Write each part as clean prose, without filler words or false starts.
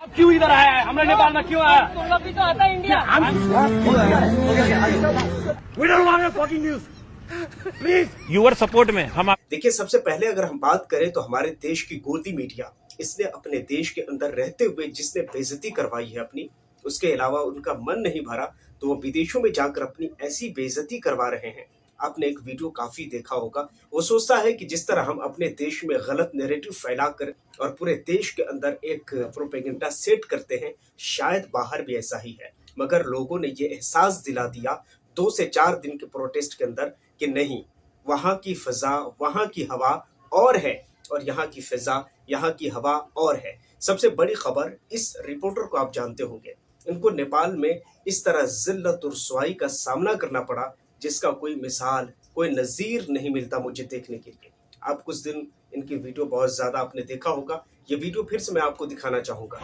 क्यों इधर आया है? हमने नेपाल में क्यों आया? तुम लोग भी तो आता है India. We don't want your fucking news. Please. Your support में हम देखिए, सबसे पहले अगर हम बात करें तो हमारे देश की गोदी मीडिया, इसने अपने देश के अंदर रहते हुए जिसने बेइज्जती करवाई है अपनी, उसके अलावा उनका मन नहीं भरा तो वो विदेशों में जाकर अपनी ऐसी बेइज्जती करवा रहे हैं। आपने एक वीडियो काफी देखा होगा। वो सोचता है कि जिस तरह हम अपने देश में गलत नैरेटिव फैलाकर और पूरे देश के अंदर एक प्रोपेगेंडा सेट करते हैं, शायद बाहर भी ऐसा ही है। मगर लोगों ने ये एहसास दिला दिया 2 से 4 दिन के प्रोटेस्ट के अंदर कि नहीं, वहाँ की फिजा, वहाँ की हवा और है और यहाँ की फिजा, यहाँ की हवा और है। सबसे बड़ी खबर, इस रिपोर्टर को आप जानते होंगे, इनको नेपाल में इस तरह जिल्लत और रुसवाई का सामना करना पड़ा जिसका कोई मिसाल, कोई नज़ीर नहीं मिलता मुझे देखने के लिए। आप कुछ दिन इनकी वीडियो बहुत ज्यादा आपने देखा होगा। ये वीडियो फिर से मैं आपको दिखाना चाहूंगा।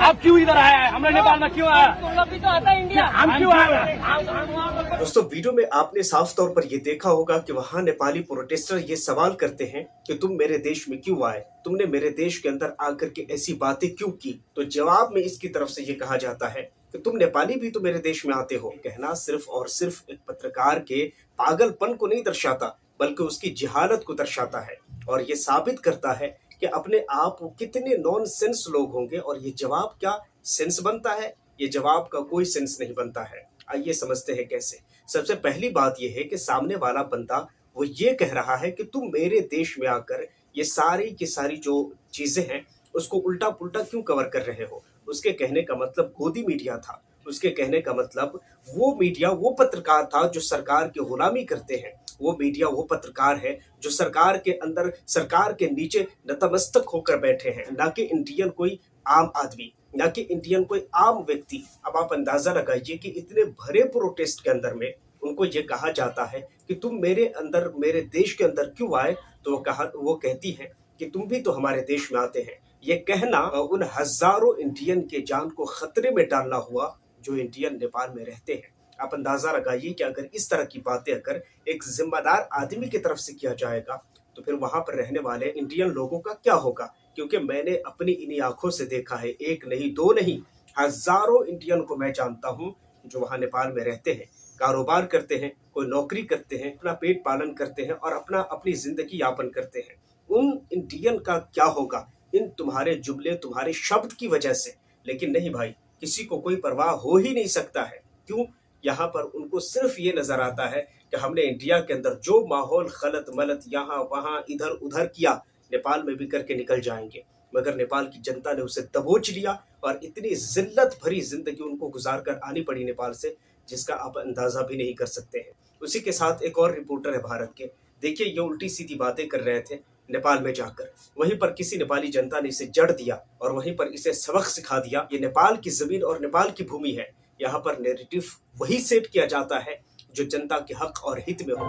आप क्यों इधर आया है? हमने नेपाल में क्यों आया? तुम लोग भी तो आता है इंडिया। हम क्यों आए? दोस्तों, वीडियो में आपने साफ तौर पर ये देखा होगा कि वहाँ नेपाली प्रोटेस्टर ये सवाल करते हैं कि तुम मेरे देश में क्यों आए, तुमने मेरे देश के अंदर आकर के ऐसी बातें क्यों की। तो जवाब में इसकी तरफ से ये कहा जाता है कि तुम नेपाली भी तो मेरे देश में आते हो। कहना सिर्फ और सिर्फ एक पत्रकार के पागलपन को नहीं दर्शाता, बल्कि उसकी जहालत को दर्शाता है और ये साबित करता है कि अपने आप वो कितने नॉनसेंस लोग होंगे। और ये जवाब क्या सेंस बनता है? ये जवाब का कोई सेंस नहीं बनता है। आइए समझते हैं कैसे। सबसे पहली बात यह है कि सामने वाला बंदा वो ये कह रहा है कि तुम मेरे देश में आकर ये सारी की सारी जो चीजें हैं उसको उल्टा पुल्टा क्यों कवर कर रहे हो। उसके कहने का मतलब गोदी मीडिया था। उसके कहने का मतलब वो मीडिया, वो पत्रकार था जो सरकार की गुलामी करते हैं। वो मीडिया, वो पत्रकार है जो सरकार के अंदर, सरकार के नीचे नतमस्तक होकर बैठे हैं, ना कि इंडियन कोई आम आदमी, ना कि इंडियन कोई आम व्यक्ति। अब आप अंदाजा लगाइए कि इतने भरे प्रोटेस्ट के अंदर में उनको ये कहा जाता है कि तुम मेरे अंदर, मेरे देश के अंदर क्यों आए। तो वो कहती है कि तुम भी तो हमारे देश में आते हैं। ये कहना उन हजारों इंडियन के जान को खतरे में डालना हुआ जो इंडियन नेपाल में रहते हैं। आप अंदाजा लगाइए कि अगर इस तरह की बातें अगर एक जिम्मेदार आदमी की तरफ से किया जाएगा तो फिर वहां पर रहने वाले इंडियन लोगों का क्या होगा। क्योंकि मैंने अपनी इन्हीं आंखों से देखा है, एक नहीं, दो नहीं, हजारों इंडियन को मैं जानता हूं जो वहां नेपाल में रहते हैं, कारोबार करते हैं, कोई नौकरी करते हैं, अपना पेट पालन करते हैं और अपनी जिंदगी यापन करते हैं। उन इंडियन का क्या होगा इन तुम्हारे जुमले, तुम्हारे शब्द की वजह से। लेकिन नहीं भाई, किसी को कोई परवाह हो ही नहीं सकता है। क्यों? यहाँ पर उनको सिर्फ ये नजर आता है कि हमने इंडिया के अंदर जो माहौल गलत मलत यहाँ वहाँ इधर उधर किया, नेपाल में भी करके निकल जाएंगे। मगर नेपाल की जनता ने उसे दबोच लिया और इतनी जिल्लत भरी जिंदगी उनको गुजार कर आनी पड़ी नेपाल से, जिसका आप अंदाजा भी नहीं कर सकते हैं। उसी के साथ एक और रिपोर्टर है भारत के, देखिए ये उल्टी सीधी बातें कर रहे थे नेपाल में जाकर। वहीं पर किसी नेपाली जनता ने इसे जड़ दिया और वहीं पर इसे सबक सिखा दिया। ये नेपाल की जमीन और नेपाल की भूमि है। यहाँ पर नैरेटिव वही सेट किया जाता है जो जनता के हक और हित में हो।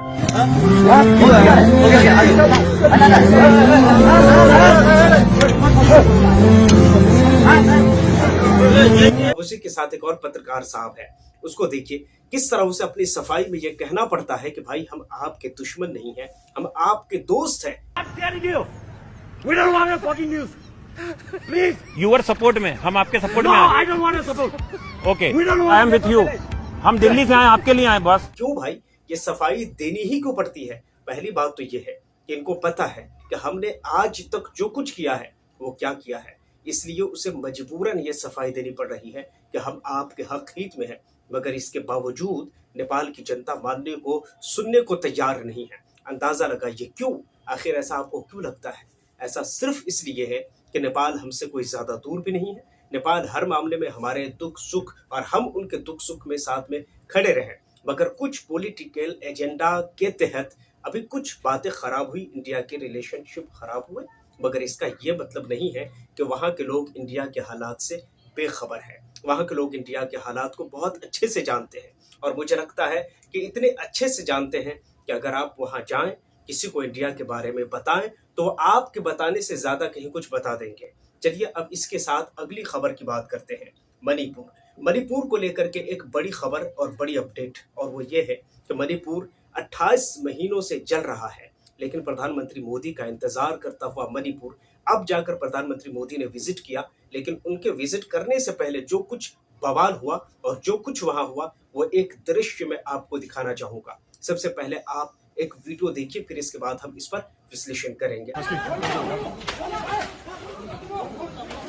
उसी के साथ एक और पत्रकार साहब है, उसको देखिए किस तरह उसे अपनी सफाई में ये कहना पड़ता है कि भाई हम आपके दुश्मन नहीं हैं, हम आपके दोस्त हैं। We don't want your fucking news. Please. Your support में हम आपके सपोर्ट में No, आए। I don't want your support. Okay, We don't want I am your with you. हम दिल्ली से आए, आपके लिए आए बस। क्यों भाई, ये सफाई देनी ही क्यों पड़ती है? पहली बात तो ये है कि इनको पता है कि हमने आज तक जो कुछ किया है वो क्या किया है, इसलिए उसे मजबूरन ये सफाई देनी पड़ रही है कि हम आपके हक हित में हैं। मगर इसके बावजूद नेपाल की जनता मानने को, सुनने को तैयार नहीं है। अंदाजा लगाइए क्यों? आखिर ऐसा आपको क्यों लगता है? ऐसा सिर्फ इसलिए है कि नेपाल हमसे कोई ज्यादा दूर भी नहीं है। नेपाल हर मामले में हमारे दुख सुख और हम उनके दुख सुख में साथ में खड़े रहे। मगर कुछ पॉलिटिकल एजेंडा के तहत अभी कुछ बातें खराब हुई, इंडिया के रिलेशनशिप खराब हुए। मगर इसका ये मतलब नहीं है कि वहाँ के लोग इंडिया के हालात से बेखबर है। वहाँ के लोग इंडिया के हालात को बहुत अच्छे से जानते हैं और मुझे लगता है कि इतने अच्छे से जानते हैं कि अगर आप वहाँ जाएं, किसी को इंडिया के बारे में बताएं तो वो आपके बताने से ज्यादा कहीं कुछ बता देंगे। चलिए अब इसके साथ अगली खबर की बात करते हैं। मणिपुर को लेकर के एक बड़ी खबर और बड़ी अपडेट, और वो ये है कि मणिपुर 28 महीनों से जल रहा है, लेकिन प्रधानमंत्री मोदी का इंतजार करता हुआ मणिपुर अब जाकर प्रधानमंत्री मोदी ने विजिट किया, लेकिन उनके विजिट करने से पहले जो कुछ बवाल हुआ और जो कुछ वहां हुआ वो एक दृश्य में आपको दिखाना चाहूंगा। सबसे पहले आप एक वीडियो देखिए, फिर इसके बाद हम इस पर विश्लेषण करेंगे।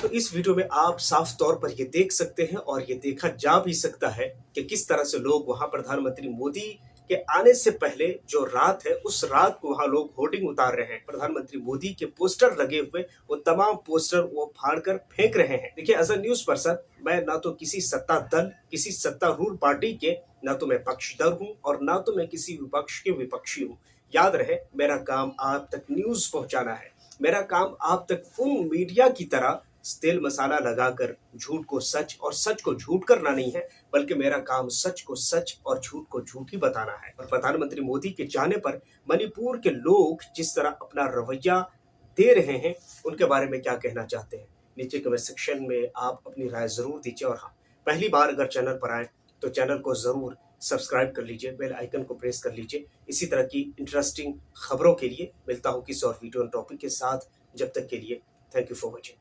तो इस वीडियो में आप साफ तौर पर ये देख सकते हैं और ये देखा जा भी सकता है कि किस तरह से लोग वहां प्रधानमंत्री मोदी के आने से पहले जो रात है उस रात को वहां लोग होर्डिंग उतार रहे हैं। प्रधानमंत्री मोदी के पोस्टर लगे हुए वो तमाम पोस्टर वो फाड़कर फेंक रहे हैं। देखिए, एज अ न्यूज पर्सन मैं ना तो किसी सत्ता दल, किसी सत्तारूढ़ पार्टी के ना तो मैं पक्षधर हूं और ना तो मैं किसी विपक्ष के विपक्षी हूं। याद रहे, मेरा काम आप तक न्यूज पहुंचाना है। मेरा काम आप तक उन मीडिया की तरह तेल मसाला लगाकर झूठ को सच और सच को झूठ करना नहीं है, बल्कि मेरा काम सच को सच और झूठ को झूठ ही बताना है। और प्रधानमंत्री मोदी के जाने पर मणिपुर के लोग जिस तरह अपना रवैया दे रहे हैं उनके बारे में क्या कहना चाहते हैं, नीचे कमेंट सेक्शन में आप अपनी राय जरूर दीजिए। और हाँ, पहली बार अगर चैनल पर आए तो चैनल को जरूर सब्सक्राइब कर लीजिए, बेल आइकन को प्रेस कर लीजिए। इसी तरह की इंटरेस्टिंग खबरों के लिए मिलता हूँ किसी और वीडियो टॉपिक के साथ। जब तक के लिए थैंक यू फॉर वॉचिंग।